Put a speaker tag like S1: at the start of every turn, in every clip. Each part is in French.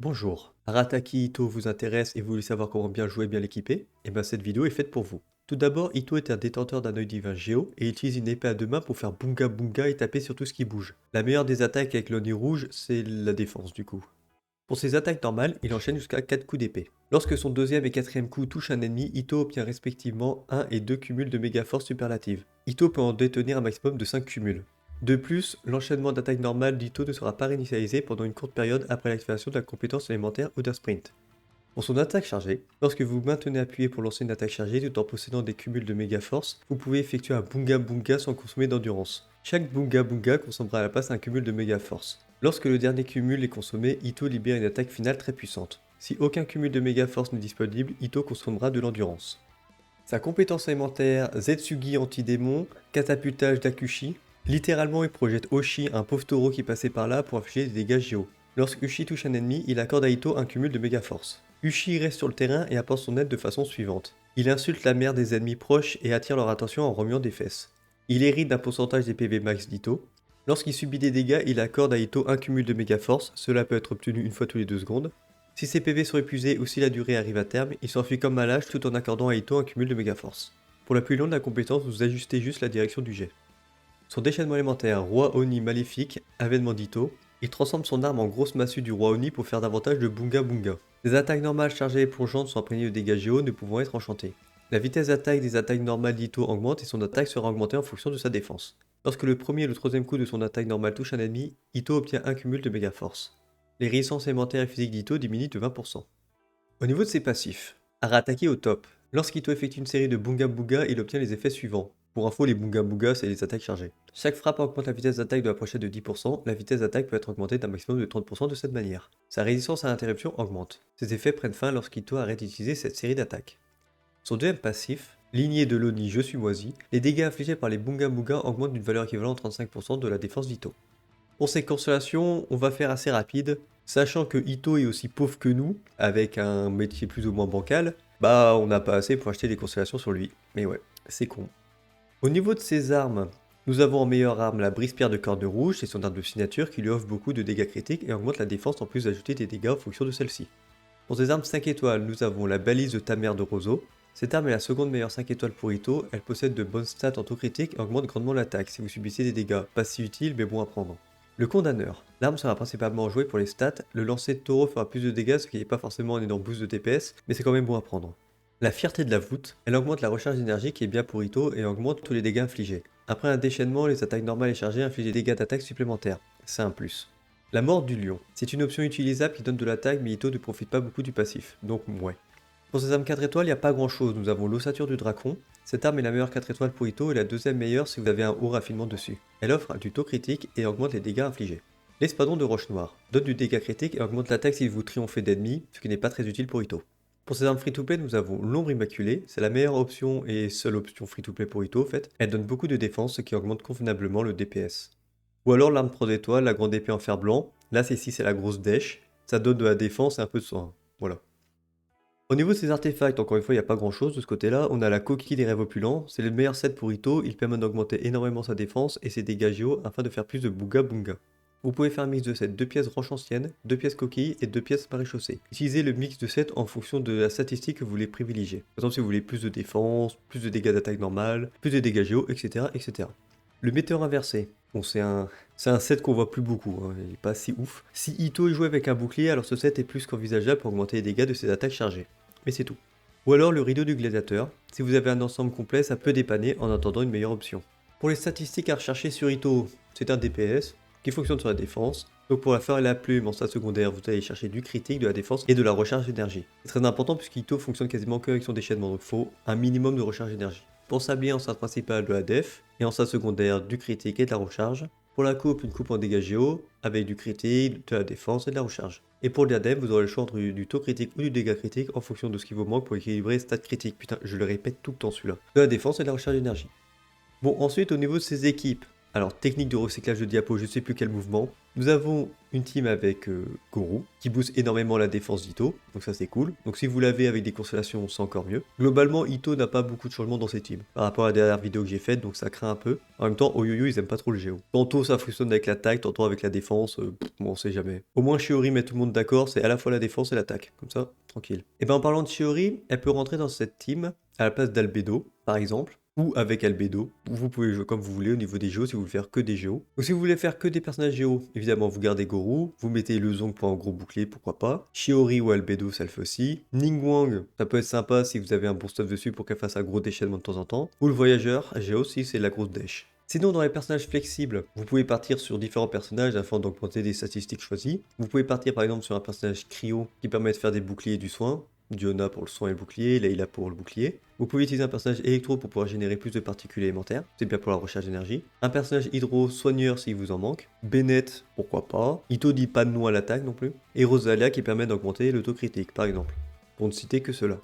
S1: Bonjour, Arataki Itto vous intéresse et vous voulez savoir comment bien jouer et bien l'équiper? Eh bien cette vidéo est faite pour vous. Tout d'abord, Itto est un détenteur d'un œil divin Géo et utilise une épée à deux mains pour faire bunga bunga et taper sur tout ce qui bouge. La meilleure des attaques avec l'œil rouge, c'est la défense du coup. Pour ses attaques normales, il enchaîne jusqu'à 4 coups d'épée. Lorsque son deuxième et quatrième coup touchent un ennemi, Itto obtient respectivement 1 et 2 cumuls de méga force superlative. Itto peut en détenir un maximum de 5 cumuls. De plus, l'enchaînement d'attaques normales d'Itto ne sera pas réinitialisé pendant une courte période après l'activation de la compétence élémentaire ou d'un sprint. Pour son attaque chargée, lorsque vous maintenez appuyé pour lancer une attaque chargée tout en possédant des cumuls de méga force, vous pouvez effectuer un bunga bunga sans consommer d'endurance. Chaque bunga bunga consommera à la place un cumul de méga force. Lorsque le dernier cumul est consommé, Itto libère une attaque finale très puissante. Si aucun cumul de méga force n'est disponible, Itto consommera de l'endurance. Sa compétence élémentaire Zetsugi anti-démon, catapultage d'Akushi, littéralement il projette Oshi, un pauvre taureau qui passait par là pour infliger des dégâts géo. Lorsque Ushi touche un ennemi, il accorde à Ito un cumul de méga force. Ushi reste sur le terrain et apporte son aide de façon suivante. Il insulte la mère des ennemis proches et attire leur attention en remuant des fesses. Il hérite d'un pourcentage des PV max d'Ito. Lorsqu'il subit des dégâts, il accorde à Ito un cumul de méga force, cela peut être obtenu une fois tous les 2 secondes. Si ses PV sont épuisés ou si la durée arrive à terme, il s'enfuit comme un lâche tout en accordant à Ito un cumul de méga force. Pour la plus longue de la compétence, vous ajustez juste la direction du jet. Son déchaînement élémentaire, Roi Oni maléfique, avènement d'Ito, il transforme son arme en grosse massue du Roi Oni pour faire davantage de bunga bunga. Les attaques normales chargées et plongeantes sont imprégnées de dégâts géo ne pouvant être enchantées. La vitesse d'attaque des attaques normales d'Ito augmente et son attaque sera augmentée en fonction de sa défense. Lorsque le premier et le troisième coup de son attaque normale touchent un ennemi, Ito obtient un cumul de méga force. Les résistances élémentaires et physiques d'Ito diminuent de 20%. Au niveau de ses passifs, Arataki au top. Lorsqu'Ito effectue une série de bunga bunga, il obtient les effets suivants. Pour info, les bunga bunga, c'est les attaques chargées. Chaque frappe augmente la vitesse d'attaque de la pochette de 10%, la vitesse d'attaque peut être augmentée d'un maximum de 30% de cette manière. Sa résistance à l'interruption augmente. Ces effets prennent fin lorsqu'Ito arrête d'utiliser cette série d'attaques. Son deuxième passif, lignée de l'Oni Je suis moisi, les dégâts infligés par les bunga bunga augmentent d'une valeur équivalente à 35% de la défense d'Ito. Pour ces constellations, on va faire assez rapide, sachant que Ito est aussi pauvre que nous, avec un métier plus ou moins bancal, bah on n'a pas assez pour acheter des constellations sur lui. Mais ouais, c'est con. Au niveau de ses armes, nous avons en meilleure arme la brise-pierre de corne rouge, c'est son arme de signature qui lui offre beaucoup de dégâts critiques et augmente la défense en plus d'ajouter des dégâts en fonction de celle-ci. Pour ses armes 5 étoiles, nous avons la balise de Tamer de Roseau. Cette arme est la seconde meilleure 5 étoiles pour Ito, elle possède de bonnes stats en tout critique et augmente grandement l'attaque si vous subissez des dégâts, pas si utile mais bon à prendre. Le condamneur. L'arme sera principalement jouée pour les stats, le lancer de taureau fera plus de dégâts ce qui n'est pas forcément un énorme boost de DPS, mais c'est quand même bon à prendre. La fierté de la voûte, elle augmente la recharge d'énergie qui est bien pour Ito et augmente tous les dégâts infligés. Après un déchaînement, les attaques normales et chargées infligent des dégâts d'attaque supplémentaires, c'est un plus. La mort du lion, c'est une option utilisable qui donne de l'attaque mais Ito ne profite pas beaucoup du passif, donc ouais. Pour ces armes 4 étoiles, il n'y a pas grand chose, nous avons l'ossature du dracon. Cette arme est la meilleure 4 étoiles pour Ito et la deuxième meilleure si vous avez un haut raffinement dessus. Elle offre du taux critique et augmente les dégâts infligés. L'espadon de roche noire donne du dégât critique et augmente l'attaque si vous triomphez d'ennemis, ce qui n'est pas très utile pour Ito. Pour ces armes free-to-play, nous avons l'ombre immaculée, c'est la meilleure option et seule option free-to-play pour Ito en fait. Elle donne beaucoup de défense, ce qui augmente convenablement le DPS. Ou alors l'arme 3 étoiles, la grande épée en fer blanc. Là, c'est la grosse dèche. Ça donne de la défense et un peu de soin. Voilà. Au niveau de ces artefacts, encore une fois, il n'y a pas grand chose de ce côté-là. On a la coquille des rêves opulents, c'est le meilleur set pour Ito, il permet d'augmenter énormément sa défense et ses dégâts géo afin de faire plus de bunga bunga. Vous pouvez faire un mix de 7, 2 pièces roche ancienne, 2 pièces coquille et 2 pièces maréchaussée. Utilisez le mix de 7 en fonction de la statistique que vous voulez privilégier. Par exemple, si vous voulez plus de défense, plus de dégâts d'attaque normale, plus de dégâts géo, etc. etc. Le météore inversé. Bon, c'est un set qu'on voit plus beaucoup, hein, il est pas si ouf. Si Ito est joué avec un bouclier, alors ce set est plus qu'envisageable pour augmenter les dégâts de ses attaques chargées. Mais c'est tout. Ou alors le rideau du gladiateur. Si vous avez un ensemble complet, ça peut dépanner en attendant une meilleure option. Pour les statistiques à rechercher sur Ito, c'est un DPS qui fonctionne sur la défense. Donc pour la fleur et la plume en stade secondaire, vous allez chercher du critique, de la défense et de la recharge d'énergie. C'est très important puisque Ito fonctionne quasiment que avec son déchaînement, donc il faut un minimum de recharge d'énergie. Pour sablier en stade principal de la def, et en stade secondaire du critique et de la recharge. Pour la coupe, une coupe en dégâts géo, avec du critique, de la défense et de la recharge. Et pour le diadème, vous aurez le choix entre du taux critique ou du dégât critique en fonction de ce qui vous manque pour équilibrer stats critiques. Putain, je le répète tout le temps celui-là. De la défense et de la recharge d'énergie. Bon, ensuite, au niveau de ses équipes. Alors, technique de recyclage de diapo, je sais plus quel mouvement. Nous avons une team avec Goru, qui booste énormément la défense d'Ito, donc ça c'est cool. Donc si vous l'avez avec des constellations, c'est encore mieux. Globalement, Ito n'a pas beaucoup de changements dans ses teams, par rapport à la dernière vidéo que j'ai faite, donc ça craint un peu. En même temps, Oyoyo, ils aiment pas trop le géo. Tantôt ça fonctionne avec l'attaque, tantôt avec la défense, bon on sait jamais. Au moins Shiori met tout le monde d'accord, c'est à la fois la défense et l'attaque, comme ça, tranquille. Et ben en parlant de Shiori, elle peut rentrer dans cette team à la place d'Albedo, par exemple, ou avec Albedo. Vous pouvez jouer comme vous voulez au niveau des géos si vous voulez faire que des géos. Ou si vous voulez faire que des personnages géos, évidemment vous gardez Goru, vous mettez le Zong pour un gros bouclier, pourquoi pas. Shiori ou Albedo, ça le fait aussi. Ningguang, ça peut être sympa si vous avez un bon stuff dessus pour qu'elle fasse un gros déchaînement de temps en temps. Ou le voyageur, géo aussi, c'est de la grosse dèche. Sinon, dans les personnages flexibles, vous pouvez partir sur différents personnages afin d'augmenter des statistiques choisies. Vous pouvez partir par exemple sur un personnage cryo qui permet de faire des boucliers et du soin. Diona pour le soin et le bouclier, Layla pour le bouclier. Vous pouvez utiliser un personnage électro pour pouvoir générer plus de particules élémentaires, c'est bien pour la recharge d'énergie. Un personnage hydro soigneur s'il vous en manque. Bennett, pourquoi pas. Ito dit pas de nom à l'attaque non plus. Et Rosalia qui permet d'augmenter l'autocritique par exemple. Pour ne citer que cela.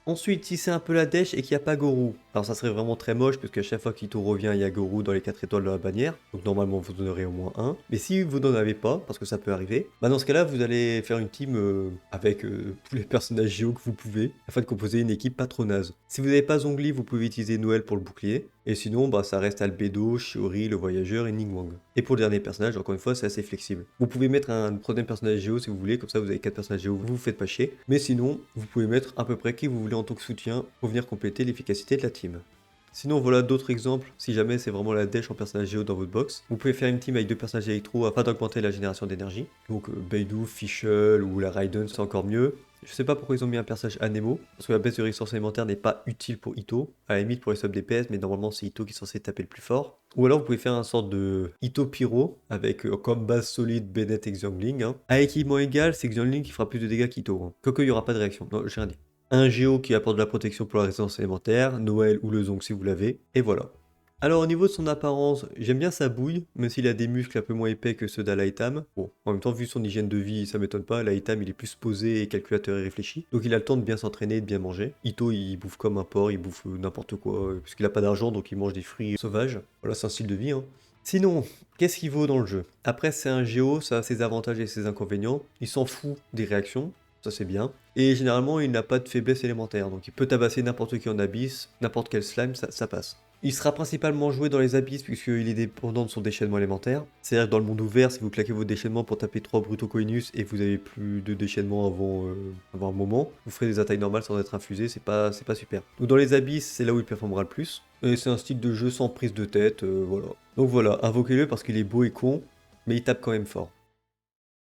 S1: Ensuite, si c'est un peu la dèche et qu'il n'y a pas Goru, alors ça serait vraiment très moche parce qu'à chaque fois qu'Ito revient, il y a Goru dans les 4 étoiles de la bannière. Donc normalement, vous en aurez au moins un. Mais si vous n'en avez pas, parce que ça peut arriver, bah dans ce cas-là, vous allez faire une team avec tous les personnages géo que vous pouvez afin de composer une équipe pas trop naze. Si vous n'avez pas Zhongli, vous pouvez utiliser Noël pour le bouclier. Et sinon, bah ça reste Albedo, Shiori, le voyageur et Ningguang. Et pour le dernier personnage, encore une fois, c'est assez flexible. Vous pouvez mettre un troisième personnage géo si vous voulez, comme ça vous avez 4 personnages géo, vous vous faites pas chier. Mais sinon, vous pouvez mettre à peu près qui vous voulez en tant que soutien pour venir compléter l'efficacité de la team. Sinon, voilà d'autres exemples, si jamais c'est vraiment la dèche en personnage géo dans votre box. Vous pouvez faire une team avec 2 personnages électro afin d'augmenter la génération d'énergie. Donc Beidou, Fischl ou la Raiden, c'est encore mieux. Je sais pas pourquoi ils ont mis un personnage Anemo, parce que la baisse de résistance élémentaire n'est pas utile pour Ito, à la limite pour les subs DPS, mais normalement c'est Ito qui est censé taper le plus fort. Ou alors vous pouvez faire un sorte de Ito Pyro, avec comme base solide Bennett et Xiangling. Hein. À équipement égal, c'est Xiangling qui fera plus de dégâts qu'Ito. Hein. Quoique il n'y aura pas de réaction, non, j'ai rien dit. Un Géo qui apporte de la protection pour la résistance élémentaire, Noël ou le Zong si vous l'avez, et voilà. Alors au niveau de son apparence, j'aime bien sa bouille, même s'il a des muscles un peu moins épais que ceux d'Alaitam. Bon, en même temps, vu son hygiène de vie, ça m'étonne pas, Alaitam il est plus posé et calculateur et réfléchi. Donc il a le temps de bien s'entraîner et de bien manger. Ito il bouffe comme un porc, il bouffe n'importe quoi, puisqu'il a pas d'argent donc il mange des fruits sauvages. Voilà, c'est un style de vie. Hein. Sinon, qu'est-ce qu'il vaut dans le jeu? Après c'est un Géo, ça a ses avantages et ses inconvénients. Il s'en fout des réactions. Ça c'est bien. Et généralement, il n'a pas de faiblesse élémentaire, donc il peut tabasser n'importe qui en abysse, n'importe quel slime, ça passe. Il sera principalement joué dans les abysses puisqu'il est dépendant de son déchaînement élémentaire. C'est-à-dire que dans le monde ouvert, si vous claquez votre déchaînement pour taper 3 Brutocoinus et vous avez plus de déchaînement avant un moment, vous ferez des attaques normales sans être infusé, c'est pas super. Donc dans les abysses, c'est là où il performera le plus. Et c'est un style de jeu sans prise de tête, voilà. Donc voilà, invoquez-le parce qu'il est beau et con, mais il tape quand même fort.